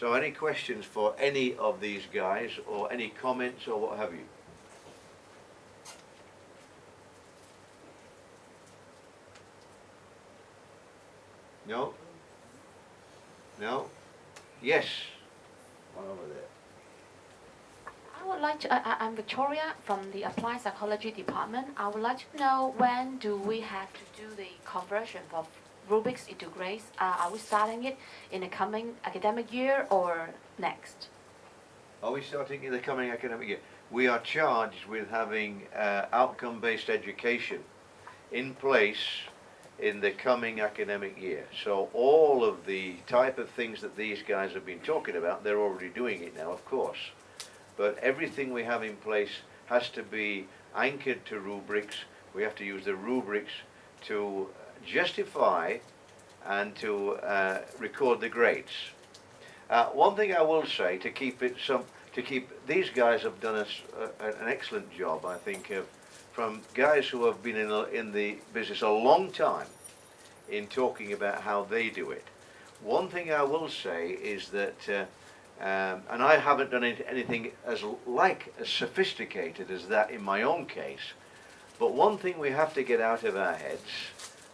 So any questions for any of these guys, or any comments, or what have you? No? No? Yes? One over there. I would like to, I'm Victoria from the Applied Psychology Department. I would like to know, when do we have to do the conversion of Rubics into grades? Are we starting it in the coming academic year or next? Are we starting in the coming academic year? We are charged with having outcome-based education in place in the coming academic year. So all of the type of things that these guys have been talking about, they're already doing it now, of course. But everything we have in place has to be anchored to rubrics. We have to use the rubrics to justify and to record the grades. One thing I will say, to keep these guys have done an excellent job, I think, from guys who have been in the business a long time in talking about how they do it. One thing I will say is that, and I haven't done anything as sophisticated as that in my own case, but one thing we have to get out of our heads,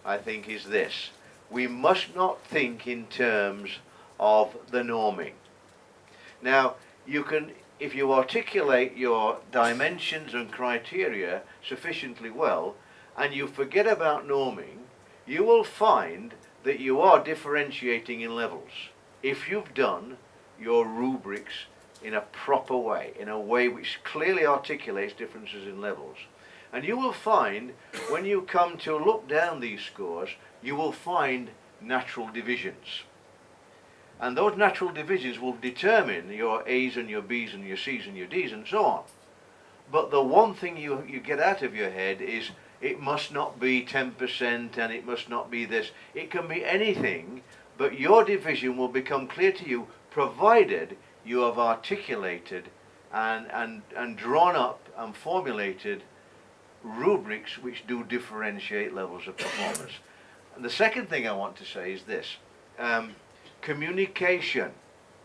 I think, is this: we must not think in terms of the norming. Now, you can, if you articulate your dimensions and criteria sufficiently well, and you forget about norming, you will find that you are differentiating in levels. If you've done your rubrics in a proper way, in a way which clearly articulates differences in levels. And you will find, when you come to look down these scores, you will find natural divisions. And those natural divisions will determine your A's and your B's and your C's and your D's and so on. But the one thing you get out of your head is, it must not be 10% and it must not be this. It can be anything, but your division will become clear to you, provided you have articulated and drawn up and formulated rubrics which do differentiate levels of performance. And the second thing I want to say is this: communication.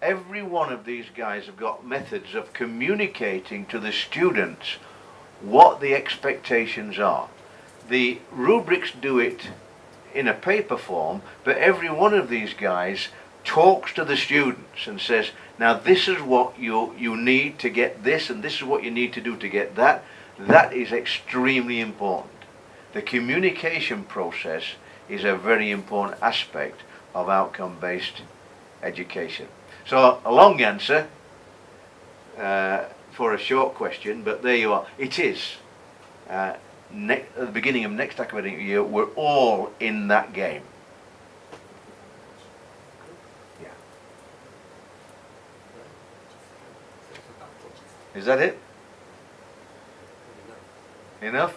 Every one of these guys have got methods of communicating to the students what the expectations are. The rubrics do it in a paper form, but every one of these guys talks to the students and says, now this is what you need to get this, and this is what you need to do to get that. That is extremely important. The communication process is a very important aspect of outcome-based education. So a long answer for a short question, but there you are. It is. At the beginning of next academic year, we're all in that game. Yeah. Is that it? Enough?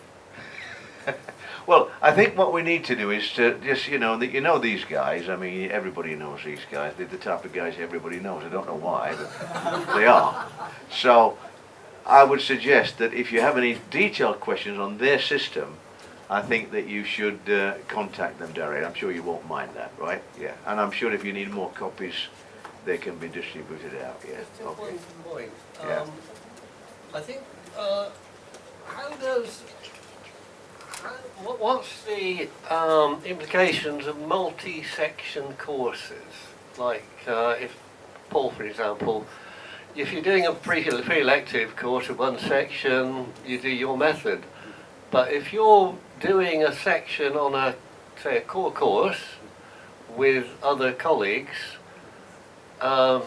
Well, I think what we need to do is to just, these guys. I mean, everybody knows these guys. They're the type of guys everybody knows. I don't know why, but they are. So I would suggest that if you have any detailed questions on their system, I think that you should contact them directly. I'm sure you won't mind that, right? Yeah. And I'm sure if you need more copies, they can be distributed out. Yeah. Just Okay. one point. Yeah. I think, what's the implications of multi-section courses? Like, if Paul, for example, if you're doing a pre-elective course of one section, you do your method. But if you're doing a section on say a core course with other colleagues, how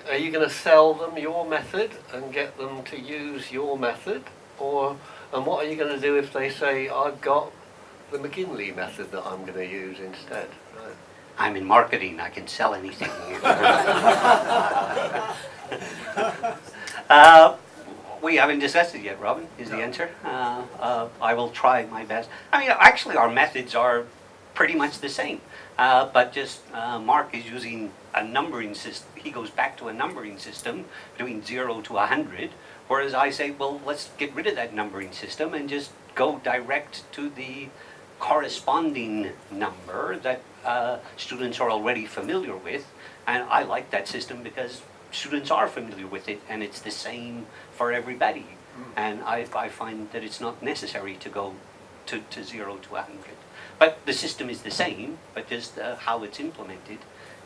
are you going to sell them your method and get them to use your method? And what are you going to do if they say, I've got the McKinley method that I'm going to use instead? Right. I'm in marketing, I can sell anything. We haven't discussed it yet, Robin, is the answer. I will try my best. I mean, actually our methods are pretty much the same, but just Mark is using a numbering system. He goes back to a numbering system between 0 to 100, whereas I say, well, let's get rid of that numbering system and just go direct to the corresponding number that students are already familiar with. And I like that system because students are familiar with it and it's the same for everybody. And I find that it's not necessary to go to 0 to 100. But the system is the same, but just how it's implemented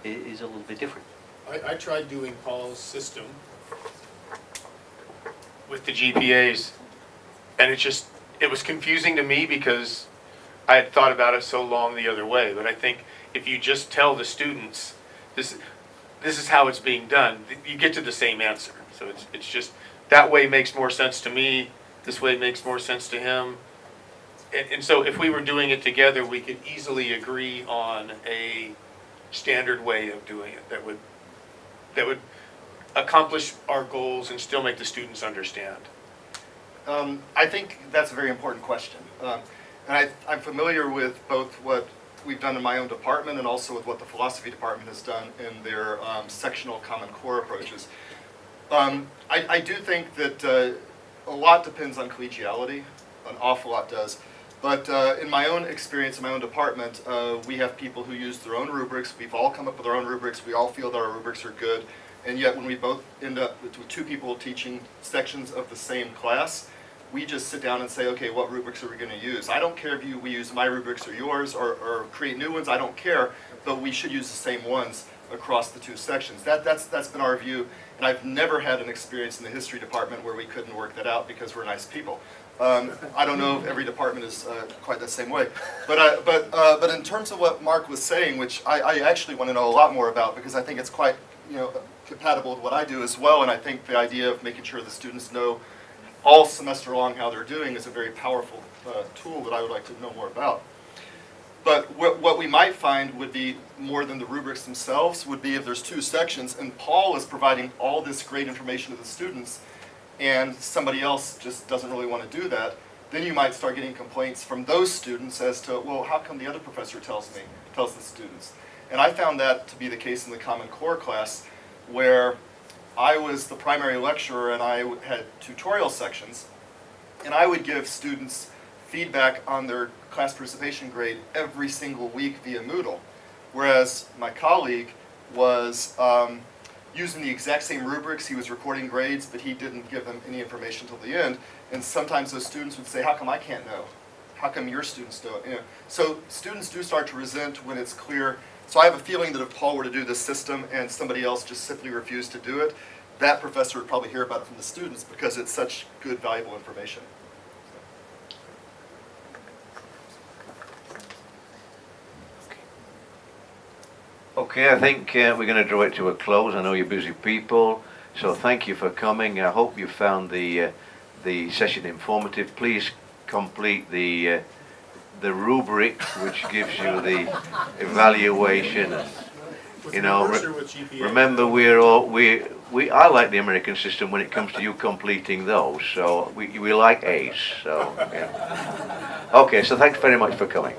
is a little bit different. I tried doing Paul's system with the GPAs, and it was confusing to me because I had thought about it so long the other way. But I think if you just tell the students, this is how it's being done, you get to the same answer. So it's just, that way makes more sense to me, this way makes more sense to him. And so if we were doing it together, we could easily agree on a standard way of doing it that would accomplish our goals and still make the students understand. I think that's a very important question. And I'm familiar with both what we've done in my own department and also with what the philosophy department has done in their sectional Common Core approaches. I do think that a lot depends on collegiality, an awful lot does. But in my own experience, in my own department, we have people who use their own rubrics. We've all come up with our own rubrics. We all feel that our rubrics are good. And yet when we both end up with two people teaching sections of the same class, we just sit down and say, okay, what rubrics are we going to use? I don't care if we use my rubrics or yours or create new ones. I don't care. But we should use the same ones across the two sections. That's been our view. And I've never had an experience in the history department where we couldn't work that out because we're nice people. I don't know if every department is quite the same way. But in terms of what Mark was saying, which I actually want to know a lot more about because I think it's quite compatible with what I do as well, and I think the idea of making sure the students know all semester long how they're doing is a very powerful tool that I would like to know more about. But what we might find would be more than the rubrics themselves would be if there's two sections and Paul is providing all this great information to the students and somebody else just doesn't really want to do that, then you might start getting complaints from those students as to, well, how come the other professor tells the students? And I found that to be the case in the Common Core class where I was the primary lecturer and I had tutorial sections, and I would give students feedback on their class participation grade every single week via Moodle, whereas my colleague was using the exact same rubrics. He was recording grades, but he didn't give them any information till the end, and sometimes those students would say, how come I can't know? How come your students do it? So students do start to resent when it's clear. So I have a feeling that if Paul were to do this system and somebody else just simply refused to do it, that professor would probably hear about it from the students because it's such good, valuable information. Okay, I think we're going to draw it to a close. I know you're busy people, so thank you for coming. I hope you found the session informative. Please complete the rubric, which gives you the evaluation. Remember, I like the American system when it comes to you completing those. So we like A's. So yeah. Okay, so thanks very much for coming.